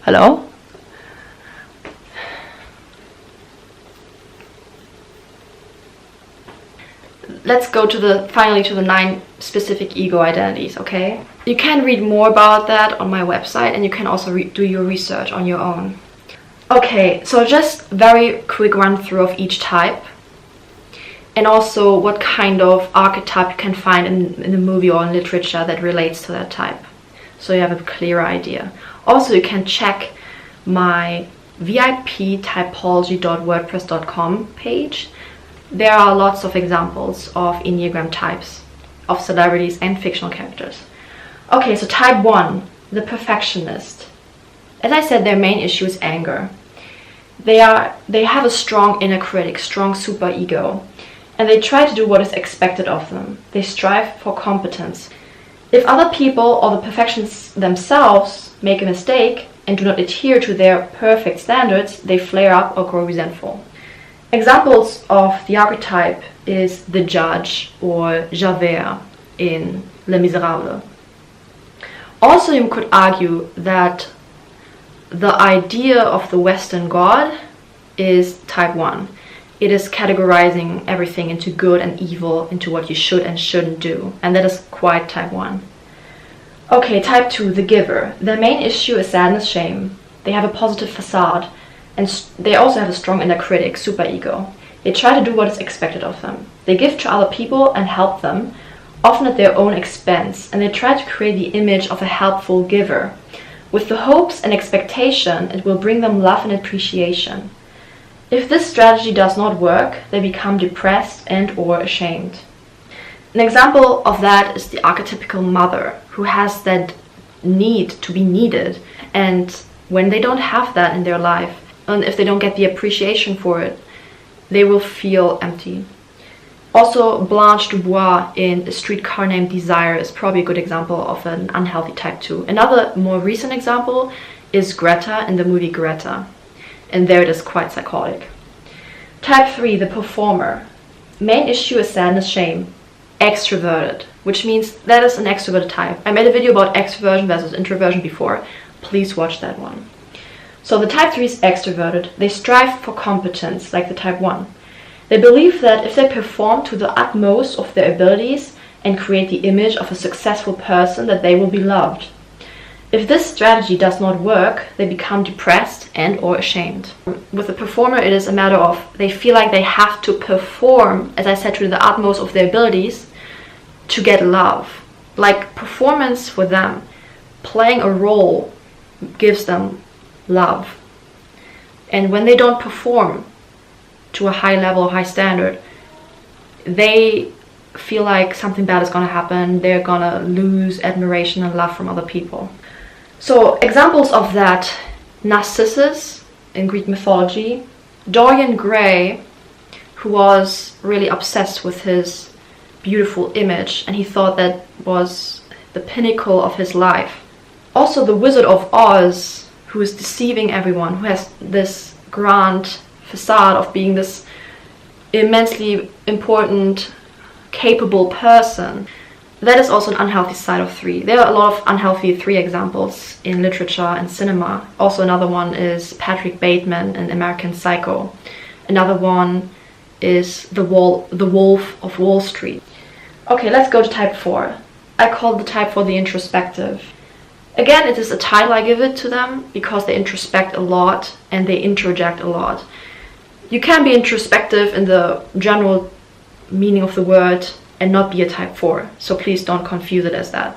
Hello? Let's go finally to the 9 specific ego identities, okay? You can read more about that on my website, and you can also do your research on your own. Okay, so just very quick run through of each type, and also what kind of archetype you can find in a movie or in literature that relates to that type, so you have a clear idea. Also, you can check my viptypology.wordpress.com page. There are lots of examples of Enneagram types, of celebrities and fictional characters. Okay, so type 1, the perfectionist. As I said, their main issue is anger. They have a strong inner critic, strong superego, and they try to do what is expected of them. They strive for competence. If other people or the perfectionists themselves make a mistake and do not adhere to their perfect standards, they flare up or grow resentful. Examples of the archetype is the judge or Javert in Les Miserables. Also, you could argue that the idea of the Western God is type 1. It is categorizing everything into good and evil, into what you should and shouldn't do, and that is quite type 1. Okay, type 2, the giver. Their main issue is sadness, shame. They have a positive facade, and they also have a strong inner critic, superego. They try to do what is expected of them. They give to other people and help them, often at their own expense, and they try to create the image of a helpful giver. With the hopes and expectation, it will bring them love and appreciation. If this strategy does not work, they become depressed and/or ashamed. An example of that is the archetypical mother, who has that need to be needed, and when they don't have that in their life, and if they don't get the appreciation for it, they will feel empty. Also, Blanche Dubois in A Streetcar Named Desire is probably a good example of an unhealthy type 2. Another more recent example is Greta in the movie Greta, and there it is quite psychotic. Type 3, the performer. Main issue is sadness, shame. Extroverted, which means that is an extroverted type. I made a video about extroversion versus introversion before. Please watch that one. So the type 3 is extroverted. They strive for competence, like the type 1. They believe that if they perform to the utmost of their abilities and create the image of a successful person, that they will be loved. If this strategy does not work, they become depressed and/or ashamed. With the performer, it is a matter of they feel like they have to perform, as I said, to the utmost of their abilities to get love. Like performance for them, playing a role gives them love. And when they don't perform to a high level, high standard, they feel like something bad is going to happen. They're going to lose admiration and love from other people. So examples of that: Narcissus in Greek mythology, Dorian Gray, who was really obsessed with his beautiful image and he thought that was the pinnacle of his life. Also the Wizard of Oz, who is deceiving everyone, who has this grand facade of being this immensely important, capable person. That is also an unhealthy side of 3. There are a lot of unhealthy 3 examples in literature and cinema. Also another one is Patrick Bateman in American Psycho. Another one is the Wolf of Wall Street. Okay, let's go to type 4. I call the type 4 the introspective. Again, it is a title I give it to them because they introspect a lot and they introject a lot. You can be introspective in the general meaning of the word and not be a type 4, so please don't confuse it as that.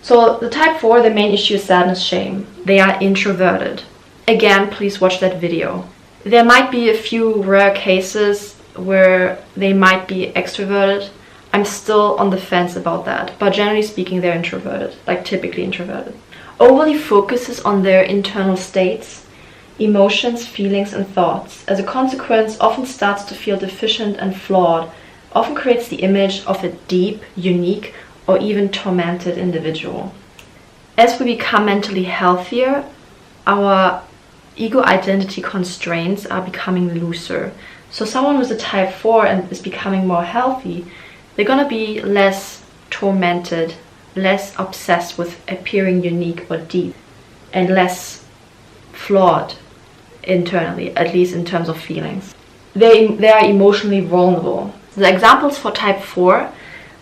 So the type 4, the main issue is sadness, shame. They are introverted. Again, please watch that video. There might be a few rare cases where they might be extroverted. I'm still on the fence about that, but generally speaking, they're introverted, like typically introverted. Overly focuses on their internal states, emotions, feelings, and thoughts. As a consequence, often starts to feel deficient and flawed, often creates the image of a deep, unique, or even tormented individual. As we become mentally healthier, our ego identity constraints are becoming looser. So someone who's a type 4 and is becoming more healthy, they're gonna be less tormented, less obsessed with appearing unique or deep, and less flawed internally, at least in terms of feelings. They are emotionally vulnerable. The examples for type 4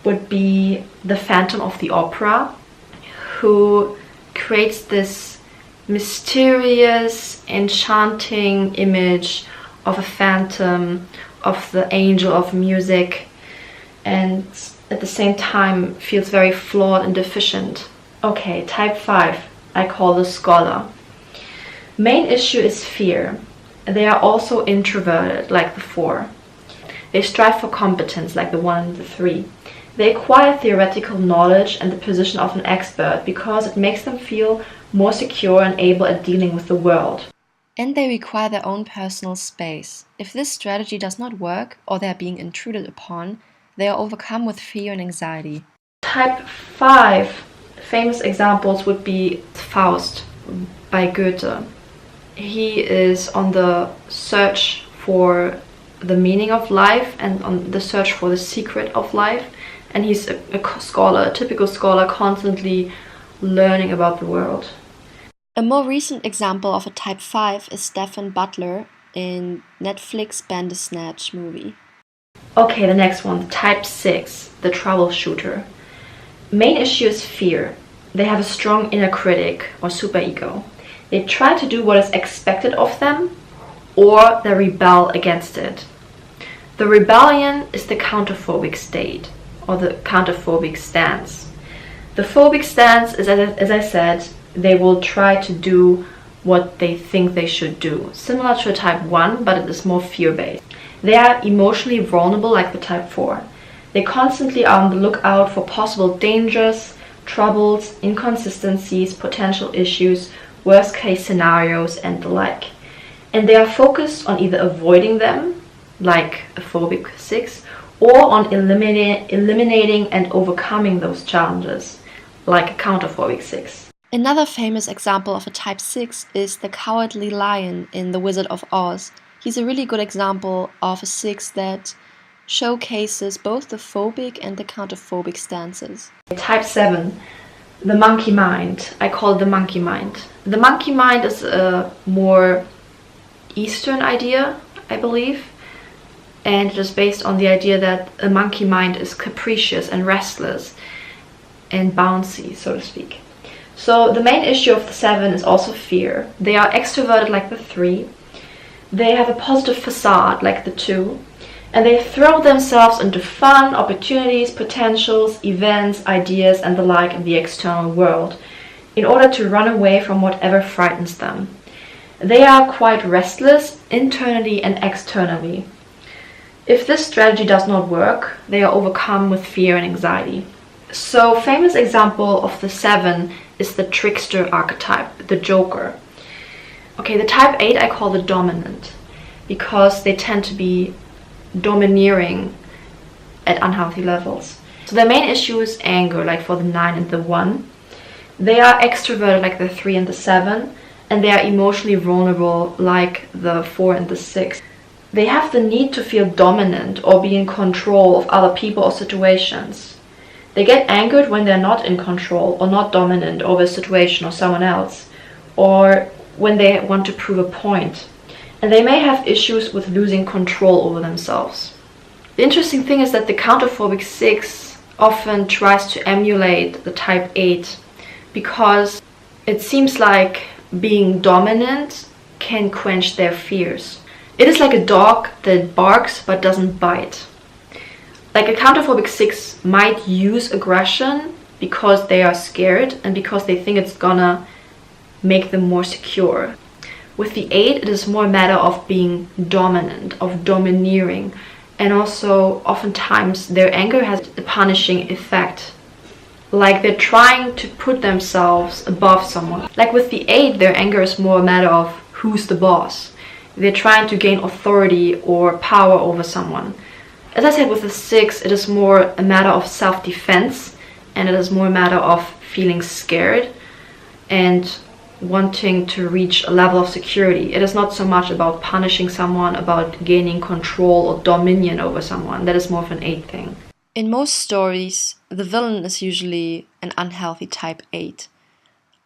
would be the Phantom of the Opera, who creates this mysterious, enchanting image of a phantom, of the angel of music, and at the same time feels very flawed and deficient. Okay, type 5, I call the Scholar. Main issue is fear. They are also introverted, like the 4. They strive for competence, like the 1 and the 3. They acquire theoretical knowledge and the position of an expert because it makes them feel more secure and able at dealing with the world. And they require their own personal space. If this strategy does not work or they are being intruded upon, they are overcome with fear and anxiety. Type 5 famous examples would be Faust by Goethe. He is on the search for the meaning of life and on the search for the secret of life. And he's a scholar, a typical scholar, constantly learning about the world. A more recent example of a type 5 is Stephen Butler in Netflix Bandersnatch movie. Okay, the next one, type 6, the Troubleshooter. Main issue is fear. They have a strong inner critic or superego. They try to do what is expected of them, or they rebel against it. The rebellion is the counterphobic state, or the counterphobic stance. The phobic stance is, as I said, they will try to do what they think they should do, similar to a type 1, but it is more fear-based. They are emotionally vulnerable, like the type 4. They constantly are on the lookout for possible dangers, troubles, inconsistencies, potential issues, worst-case scenarios, and the like. And they are focused on either avoiding them, like a phobic 6, or on eliminating and overcoming those challenges, like a counterphobic 6. Another famous example of a type 6 is the Cowardly Lion in The Wizard of Oz. He's a really good example of a 6 that showcases both the phobic and the counterphobic stances. Type 7, the monkey mind. I call it the monkey mind. The monkey mind is a more Eastern idea, I believe, and it is based on the idea that a monkey mind is capricious and restless and bouncy, so to speak. So the main issue of the 7 is also fear. They are extroverted like the 3. They have a positive facade like the 2. And they throw themselves into fun, opportunities, potentials, events, ideas, and the like in the external world in order to run away from whatever frightens them. They are quite restless internally and externally. If this strategy does not work, they are overcome with fear and anxiety. So, famous example of the 7 is the trickster archetype, the Joker. Okay, the type 8 I call the dominant, because they tend to be domineering at unhealthy levels. So their main issue is anger, like for the 9 and the 1. They are extroverted like the 3 and the 7, and they are emotionally vulnerable like the 4 and the 6. They have the need to feel dominant or be in control of other people or situations. They get angered when they're not in control or not dominant over a situation or someone else, or when they want to prove a point. And they may have issues with losing control over themselves. The interesting thing is that the counterphobic 6 often tries to emulate the type 8 because it seems like being dominant can quench their fears. It is like a dog that barks but doesn't bite. Like a counterphobic 6 might use aggression because they are scared and because they think it's gonna make them more secure. With the 8, it is more a matter of being dominant, of domineering, and also oftentimes their anger has a punishing effect. Like they're trying to put themselves above someone. Like with the 8, their anger is more a matter of who's the boss. They're trying to gain authority or power over someone. As I said, with the 6, it is more a matter of self-defense, and it is more a matter of feeling scared and wanting to reach a level of security. It is not so much about punishing someone, about gaining control or dominion over someone. That is more of an 8 thing. In most stories, the villain is usually an unhealthy type 8.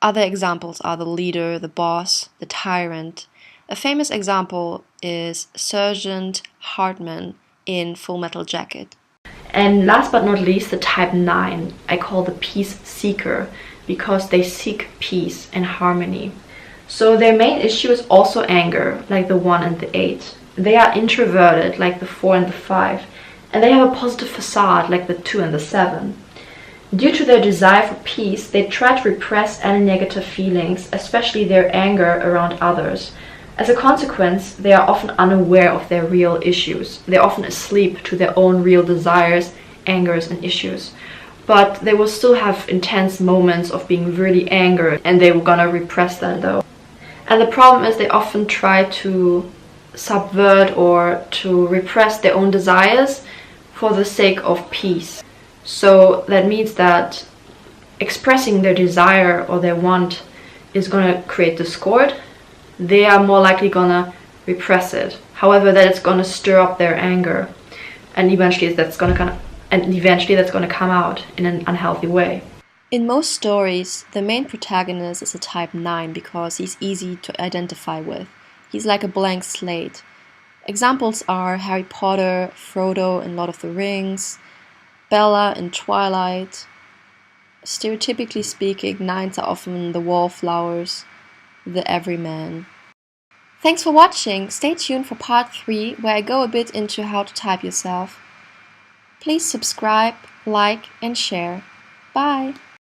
Other examples are the leader, the boss, the tyrant. A famous example is Sergeant Hartman in Full Metal Jacket. And last but not least, the type 9, I call the Peaceseeker, because they seek peace and harmony. So their main issue is also anger, like the 1 and the 8. They are introverted, like the 4 and the 5. And they have a positive facade, like the 2 and the 7. Due to their desire for peace, they try to repress any negative feelings, especially their anger around others. As a consequence, they are often unaware of their real issues. They're often asleep to their own real desires, angers, and issues. But they will still have intense moments of being really angry, and they were gonna repress that though. And the problem is they often try to subvert or to repress their own desires for the sake of peace. So that means that expressing their desire or their want is going to create discord. They are more likely going to repress it. However, that it's going to stir up their anger, and eventually that's going to come out in an unhealthy way. In most stories, the main protagonist is a type 9 because he's easy to identify with. He's like a blank slate. Examples are Harry Potter, Frodo in Lord of the Rings, Bella in Twilight. Stereotypically speaking, 9s are often the wallflowers, the everyman. Thanks for watching. Stay tuned for part 3, where I go a bit into how to type yourself. Please subscribe, like, and share. Bye!